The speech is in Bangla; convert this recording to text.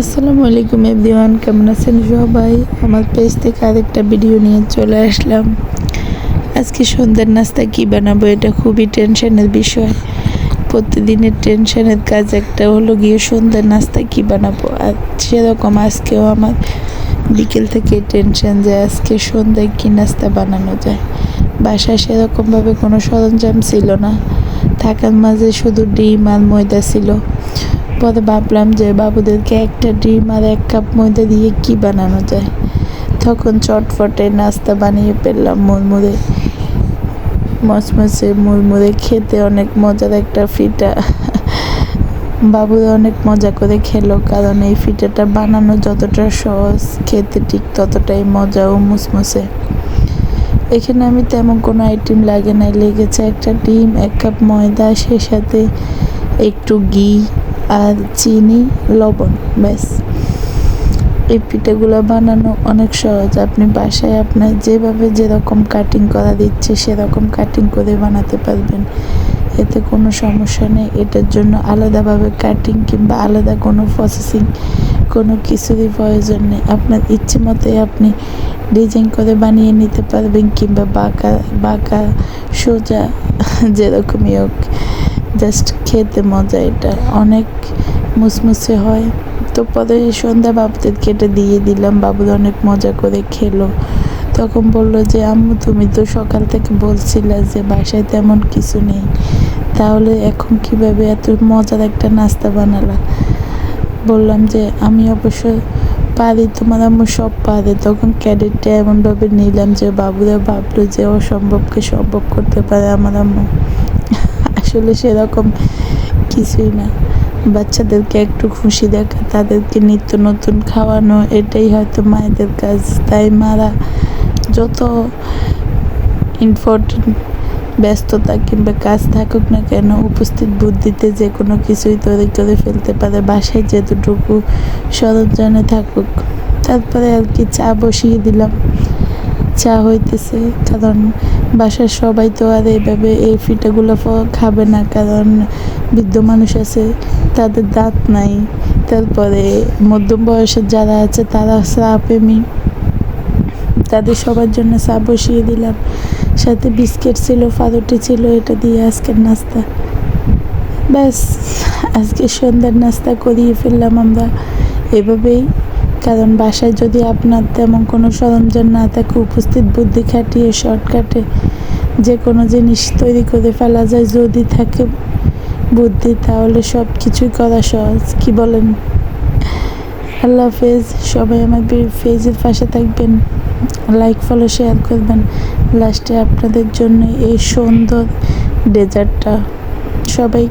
আসসালামু আলাইকুম এভরিওয়ান, কেমন আছেন সবাই? আমার পেজ থেকে আরেকটা ভিডিও নিয়ে চলে আসলাম। আজকে সন্ধ্যার নাস্তা কি বানাবো, এটা খুবই টেনশনের বিষয়। প্রতিদিনের টেনশনের কাজ একটা হলো গিয়ে সন্ধ্যার নাস্তা কি বানাবো। আর সেরকম আজকেও আমার বিকেল থেকে টেনশন যে আজকে সন্ধ্যায় কি নাস্তা বানানো যায়। বাসায় সেরকমভাবে কোনো সরঞ্জাম ছিল না, থাকার মাঝে শুধু ডিম আর ময়দা ছিল। পরে ভাবলাম যে বাবুদেরকে একটা ডিম আর 1 কাপ ময়দা দিয়ে কি বানানো যায়। তখন চটপটে নাস্তা বানিয়ে ফেললাম মুড়মুড়ে। মচমচে মুড়মুড়ে, খেতে অনেক মজার একটা ফিটা। বাবুরা অনেক মজা করে খেলো, কারণ এই ফিটাটা বানানো যতটা সহজ, খেতে ঠিক ততটাই মজা ও মুচমুচে। এখানে আমি তেমন কোনো আইটেম লাগে নাই, লেগেছে একটা ডিম, 1 কাপ ময়দা, সে সাথে একটু ঘি আর চিনি, লবণ, ব্যাস। এই পিঠাগুলো বানানো অনেক সহজ। আপনি বাসায় আপনার যেভাবে যেরকম কাটিং করা দিচ্ছে সেরকম কাটিং করে বানাতে পারবেন, এতে কোনো সমস্যা নেই। এটার জন্য আলাদাভাবে কাটিং কিংবা আলাদা কোনো প্রসেসিং কোনো কিছুরই প্রয়োজন নেই। আপনার ইচ্ছে মতোই আপনি ডিজাইন করে বানিয়ে নিতে পারবেন, কিংবা বাঁকা সোজা যেরকমই হোক, জাস্ট খেতে মজা। এটা অনেক মুচমুচে হয়। তো পরে সন্ধ্যা বাবুদেরকে এটা দিয়ে দিলাম, বাবুরা অনেক মজা করে খেলো। তখন বলল যে আম্মু, তুমি তো সকাল থেকে বলছিলে যে বাসায় তেমন কিছু নেই, তাহলে এখন কিভাবে এত মজার একটা নাস্তা বানালা? বললাম যে আমি অবশ্য পারি, তোমার আম্মু সব পারে। তখন ক্যাডেটটা এমনভাবে নিলাম যে বাবুরা ভাবলো যে অসম্ভবকে সম্ভব করতে পারে আমার আম্মু। আসলে সেরকম কিছুই না। বাচ্চাদেরকে একটু খুশি দেখা, তাদেরকে নিত্য নতুন খাওয়ানো, এটাই হয়তো মায়েদের কাজ। তাই মারা যত ইম্পর্টেন্ট ব্যস্ততা কিংবা কাজ থাকুক না কেন, উপস্থিত বুদ্ধিতে যে কোনো কিছুই তৈরি করে ফেলতে পারে, বাসায় যেতটুকু সরঞ্জামে থাকুক। তারপরে আর কি চা বসিয়ে দিলাম। চা হইতেছে, কারণ বাসার সবাই তো আর এইভাবে এই পিঠাগুলো খাবে না, কারণ বৃদ্ধ মানুষ আছে, তাদের দাঁত নাই। তারপরে মধ্যম বয়সের যারা আছে তারা চা প্রেমী, তাদের সবার জন্য চা বসিয়ে দিলাম। সাথে বিস্কিট ছিল, ফারুটি ছিল, এটা দিয়ে আজকের নাস্তা। ব্যাস, আজকে সন্ধ্যার নাস্তা করিয়ে ফেললাম আমরা এভাবেই। কারণ বাসায় যদি আপনার তেমন কোনো সরঞ্জাম না থাকে, উপস্থিত বুদ্ধি খাটিয়ে শর্টকাটে যে কোনো জিনিস তৈরি করে ফেলা যায় যদি থাকে বুদ্ধি, তাহলে সব কিছুই করা সহজ। কি বলেন? আল্লাহ হাফেজ। সবাই আমার পেজের পাশে থাকবেন, লাইক, ফলো, শেয়ার করবেন। লাস্টে আপনাদের জন্য এই সুন্দর ডেজার্টটা। সবাই